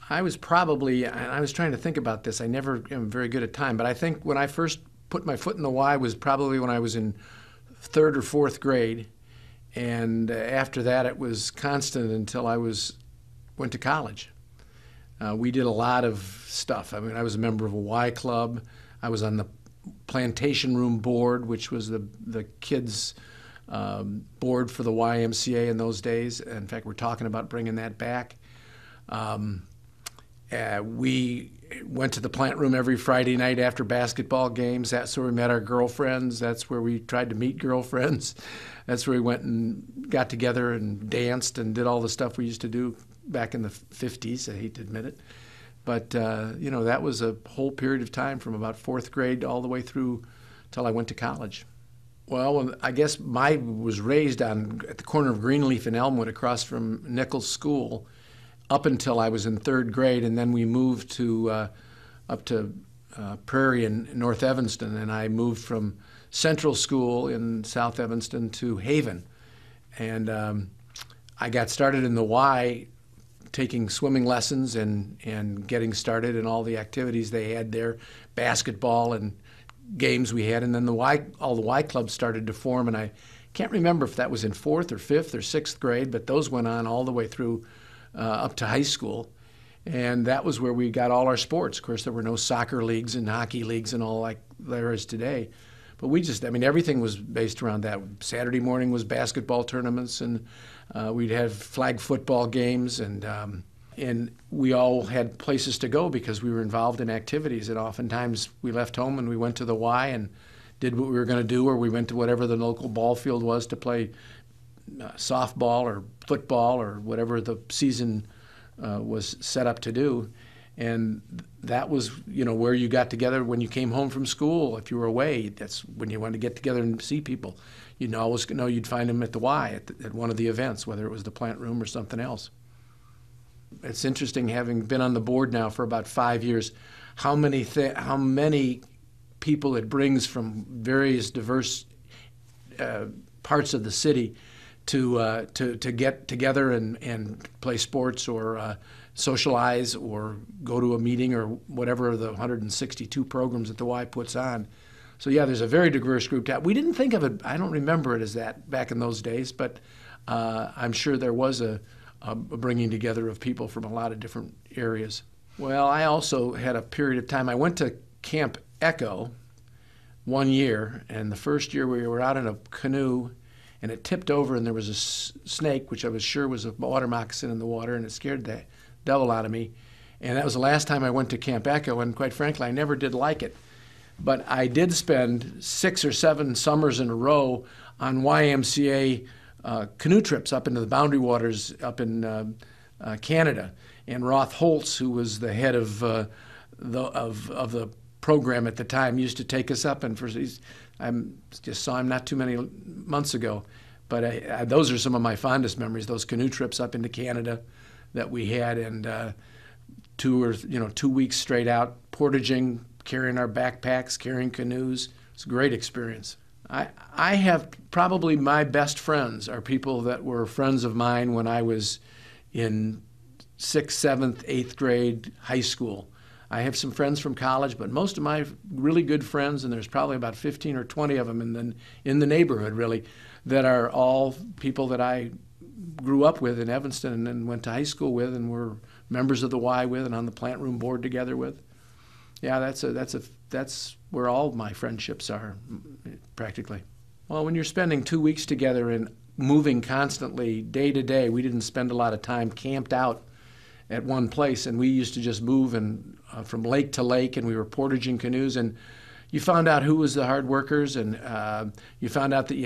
I was probably, I was trying to think about this. I never am very good at time, but I think when I first put my foot in the Y was probably when I was in third or fourth grade. And after that, it was constant until went to college. We did a lot of stuff. I mean, I was a member of a Y club. I was on the plantation room board, which was the kids' board for the YMCA in those days. In fact, we're talking about bringing that back. We went to the plant room every Friday night after basketball games. That's where we met our girlfriends. That's where we tried to meet girlfriends. That's where we went and got together and danced and did all the stuff we used to do back in the 50s. I hate to admit it. But, that was a whole period of time from about fourth grade all the way through till I went to college. Well, I guess I was raised at the corner of Greenleaf and Elmwood across from Nichols School up until I was in third grade, and then we moved up to Prairie in North Evanston, and I moved from Central School in South Evanston to Haven. And I got started in the Y taking swimming lessons and getting started in all the activities they had there, basketball and games we had, and then all the Y clubs started to form, and I can't remember if that was in fourth or fifth or sixth grade, but those went on all the way through up to high school, and that was where we got all our sports. Of course, there were no soccer leagues and hockey leagues and all like there is today, but everything was based around that. Saturday morning was basketball tournaments, and we'd have flag football games, and we all had places to go because we were involved in activities, and oftentimes we left home and we went to the Y and did what we were going to do, or we went to whatever the local ball field was to play softball or football or whatever the season was set up to do. And that was, where you got together when you came home from school. If you were away, that's when you wanted to get together and see people. You'd always know you'd find them at the Y at one of the events, whether it was the plant room or something else. It's interesting, having been on the board now for about 5 years, how many people it brings from various diverse parts of the city to get together and play sports or socialize or go to a meeting or whatever the 162 programs that the Y puts on. So yeah, there's a very diverse group. We didn't think of it, I don't remember it as that back in those days, but I'm sure there was a bringing together of people from a lot of different areas. Well, I also had a period of time. I went to Camp Echo one year, and the first year we were out in a canoe, and it tipped over, and there was a snake, which I was sure was a water moccasin in the water, and it scared the devil out of me. And that was the last time I went to Camp Echo, and quite frankly, I never did like it. But I did spend 6 or 7 summers in a row on YMCA canoe trips up into the Boundary Waters up in Canada. And Roth Holtz, who was the head of the program at the time, used to take us up. And I just saw him not too many months ago. But those are some of my fondest memories, those canoe trips up into Canada that we had, and 2 weeks straight out portaging, carrying our backpacks, carrying canoes. It's a great experience. I have probably my best friends are people that were friends of mine when I was in 6th, 7th, 8th grade, high school. I have some friends from college, but most of my really good friends, and there's probably about 15 or 20 of them in the neighborhood, really, that are all people that I grew up with in Evanston and then went to high school with and were members of the Y with and on the plant room board together with. Yeah, that's where all my friendships are, practically. Well, when you're spending 2 weeks together and moving constantly day to day, we didn't spend a lot of time camped out at one place, and we used to just move from lake to lake, and we were portaging canoes, and you found out who was the hard workers, and you found out that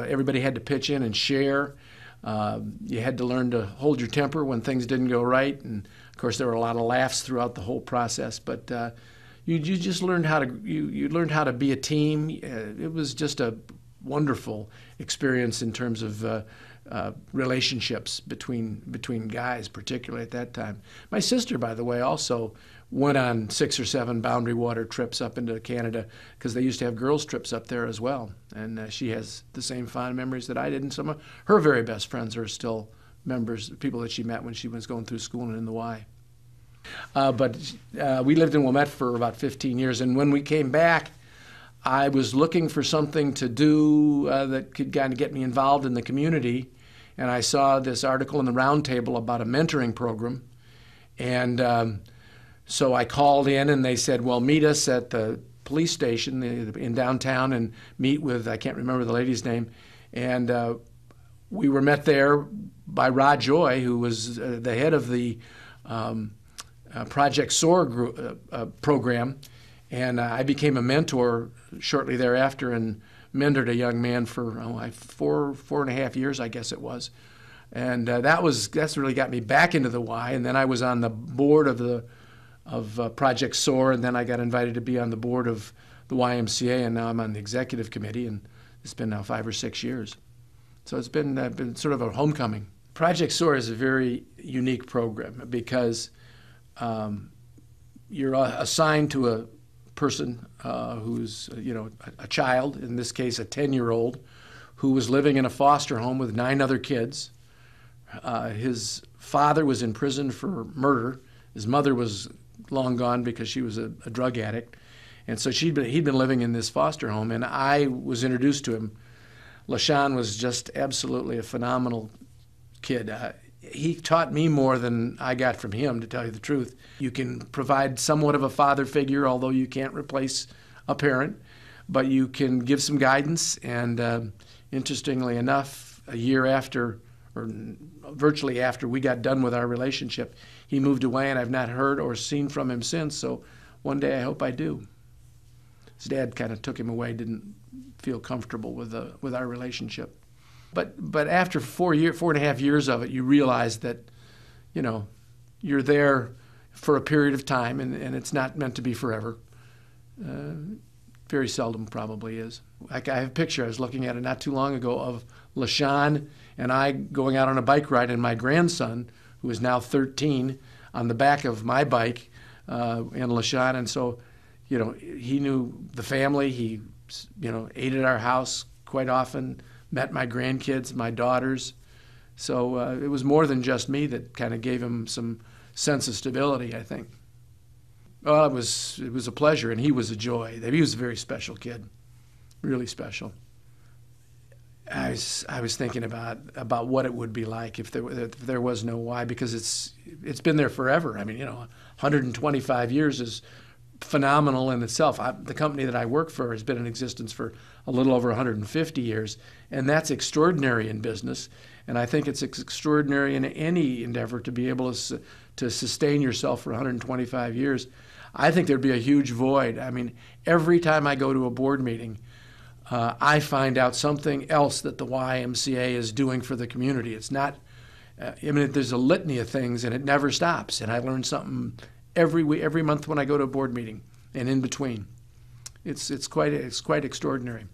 everybody had to pitch in and share. You had to learn to hold your temper when things didn't go right, and of course there were a lot of laughs throughout the whole process, but you just learned how to be a team. It was just a wonderful experience in terms of relationships between guys, particularly at that time. My sister, by the way, also went on 6 or 7 Boundary Water trips up into Canada because they used to have girls' trips up there as well. And she has the same fond memories that I did. And some of her very best friends are still people that she met when she was going through school and in the Y. But we lived in Wilmette for about 15 years, and when we came back, I was looking for something to do that could kind of get me involved in the community, and I saw this article in the Round Table about a mentoring program, and so I called in, and they said, well, meet us at the police station in downtown and meet with, I can't remember the lady's name, and we were met there by Rod Joy, who was the head of the Project SOAR group, program, and I became a mentor shortly thereafter and mentored a young man for 4.5 years, I guess it was, and that's really got me back into the Y. And then I was on the board of Project SOAR, and then I got invited to be on the board of the YMCA, and now I'm on the executive committee, and it's been now 5 or 6 years. So it's been sort of a homecoming. Project SOAR is a very unique program because you're assigned to a person who's, a child, in this case a 10-year-old, who was living in a foster home with 9 other kids. His father was in prison for murder. His mother was long gone because she was a drug addict. And so he'd been living in this foster home, and I was introduced to him. LaShawn was just absolutely a phenomenal kid. He taught me more than I got from him, to tell you the truth. You can provide somewhat of a father figure, although you can't replace a parent, but you can give some guidance. And interestingly enough, a year after, or virtually after we got done with our relationship, he moved away, and I've not heard or seen from him since. So one day I hope I do. His dad kind of took him away, didn't feel comfortable with our relationship. But after 4.5 years of it, you realize that, you're there for a period of time, and it's not meant to be forever. Very seldom probably is. Like, I have a picture, I was looking at it not too long ago, of LaShawn and I going out on a bike ride, and my grandson, who is now 13, on the back of my bike, and LaShawn. And so, he knew the family. He, ate at our house quite often, met my grandkids, my daughters. So it was more than just me that kind of gave him some sense of stability, I think. Well, it was a pleasure, and he was a joy. He was a very special kid, really special. I was thinking about what it would be like if there was no Y, because it's been there forever. I mean, 125 years is phenomenal in itself. The company that I work for has been in existence for a little over 150 years, and that's extraordinary in business. And I think it's extraordinary in any endeavor to be able to sustain yourself for 125 years. I think there'd be a huge void. I mean, every time I go to a board meeting, I find out something else that the YMCA is doing for the community. It's not, there's a litany of things, and it never stops. And I learn something every month when I go to a board meeting and in between. It's quite extraordinary.